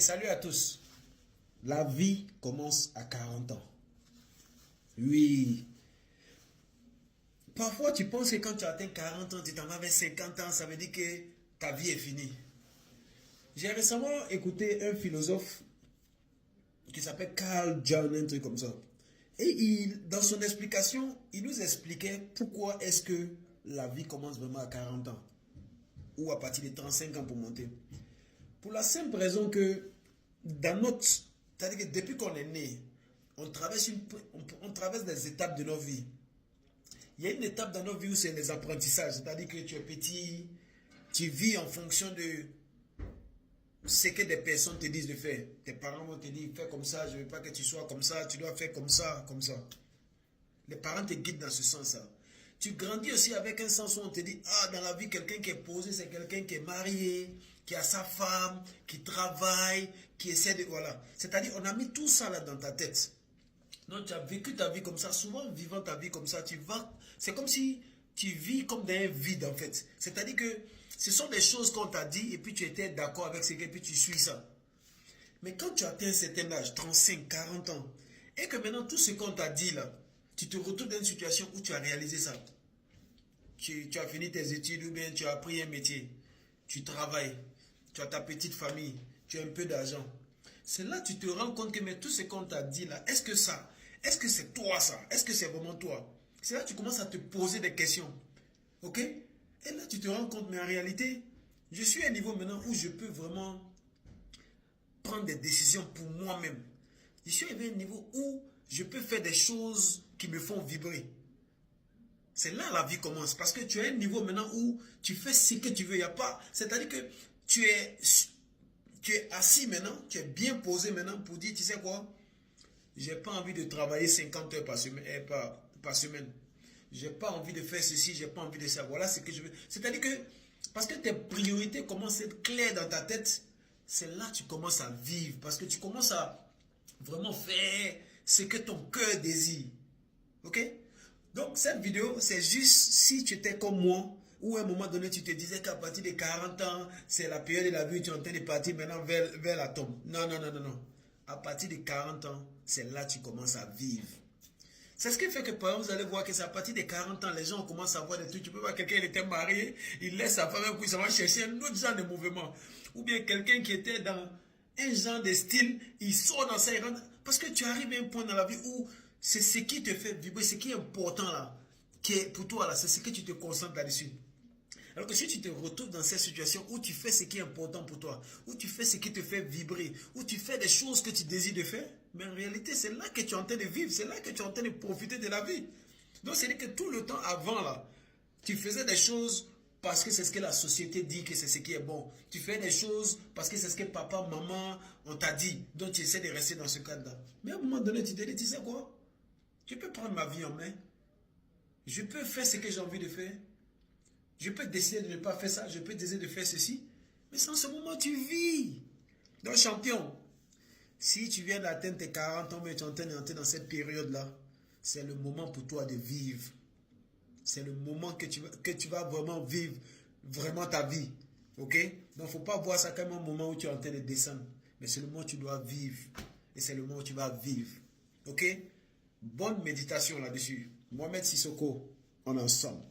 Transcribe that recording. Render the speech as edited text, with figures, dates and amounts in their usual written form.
Salut à tous. La vie commence à 40 ans. Oui. Parfois, tu penses que quand tu atteins 40 ans, tu t'en vas vers 50 ans, ça veut dire que ta vie est finie. J'ai récemment écouté un philosophe qui s'appelle Carl Jung, un truc comme ça. Et dans son explication, il nous expliquait pourquoi est-ce que la vie commence vraiment à 40 ans. Ou à partir de 35 ans pour monter. Pour la simple raison que c'est-à-dire que depuis qu'on est né, on traverse des étapes de nos vies. Il y a une étape dans nos vies où c'est les apprentissages, c'est-à-dire que tu es petit, tu vis en fonction de ce que des personnes te disent de faire. Tes parents vont te dire, fais comme ça, je ne veux pas que tu sois comme ça, tu dois faire comme ça, comme ça. Les parents te guident dans ce sens-là. Tu grandis aussi avec un sens où on te dit, ah, dans la vie, quelqu'un qui est posé, c'est quelqu'un qui est marié, qui a sa femme, qui travaille, qui essaie de... Voilà. C'est-à-dire, on a mis tout ça là dans ta tête. Donc, tu as vécu ta vie comme ça. Souvent, vivant ta vie comme ça, tu vas... C'est comme si tu vis comme dans un vide, en fait. C'est-à-dire que ce sont des choses qu'on t'a dit et puis tu étais d'accord avec ce que... Et puis tu suis ça. Mais quand tu atteins un certain âge, 35, 40 ans, et que maintenant, tout ce qu'on t'a dit là, tu te retrouves dans une situation où tu as réalisé ça. Tu as fini tes études ou bien tu as appris un métier. Tu travailles. Tu as ta petite famille. Tu as un peu d'argent. C'est là que tu te rends compte que mais tout ce qu'on t'a dit là, est-ce que c'est toi ça? Est-ce que c'est vraiment toi? C'est là que tu commences à te poser des questions. Ok? Et là tu te rends compte, mais en réalité, je suis à un niveau maintenant où je peux vraiment prendre des décisions pour moi-même. Je suis arrivé à un niveau où je peux faire des choses qui me font vibrer. C'est là la vie commence. Parce que tu as un niveau maintenant où tu fais ce que tu veux. Il y a pas. C'est-à-dire que tu es assis maintenant, tu es bien posé maintenant pour dire, tu sais quoi, j'ai pas envie de travailler 50 heures par semaine. J'ai pas envie de faire ceci, j'ai pas envie de ça. Voilà ce que je veux. C'est-à-dire que, parce que tes priorités commencent à être claires dans ta tête, c'est là que tu commences à vivre. Parce que tu commences à vraiment faire ce que ton cœur désire. Ok? Donc cette vidéo, c'est juste si tu étais comme moi, ou à un moment donné tu te disais qu'à partir de 40 ans, c'est la période de la vie où tu es en train de partir maintenant vers la tombe. Non, non, non, non, non. À partir de 40 ans, c'est là que tu commences à vivre. C'est ce qui fait que par exemple, vous allez voir que c'est à partir de 40 ans, les gens commencent à voir des trucs. Tu peux voir quelqu'un, il était marié, il laisse sa femme, puis il va chercher un autre genre de mouvement. Ou bien quelqu'un qui était dans un genre de style, il sort dans ça, il rentre. Parce que tu arrives à un point dans la vie où c'est ce qui te fait vibrer, ce qui est important là, qui est pour toi là, c'est ce que tu te concentres là-dessus. Alors que si tu te retrouves dans cette situation où tu fais ce qui est important pour toi, où tu fais ce qui te fait vibrer, où tu fais des choses que tu désires de faire, mais en réalité, c'est là que tu es en train de vivre, c'est là que tu es en train de profiter de la vie. Donc, c'est-à-dire que tout le temps avant, là, tu faisais des choses parce que c'est ce que la société dit que c'est ce qui est bon. Tu fais des choses parce que c'est ce que papa, maman, on t'a dit. Donc, tu essaies de rester dans ce cadre-là. Mais à un moment donné, tu te dis, tu sais quoi? Je peux prendre ma vie en main. Je peux faire ce que j'ai envie de faire. Je peux décider de ne pas faire ça, je peux décider de faire ceci. Mais c'est en ce moment tu vis. Donc champion, si tu viens d'atteindre tes 40 ans, mais tu es en train d'entrer dans cette période-là, c'est le moment pour toi de vivre. C'est le moment que tu vas vraiment vivre vraiment ta vie. Ok? Donc il ne faut pas voir ça comme un moment où tu es en train de descendre. Mais c'est le moment où tu dois vivre. Et c'est le moment où tu vas vivre. Ok? Bonne méditation là-dessus. Mohamed Sissoko, on est ensemble.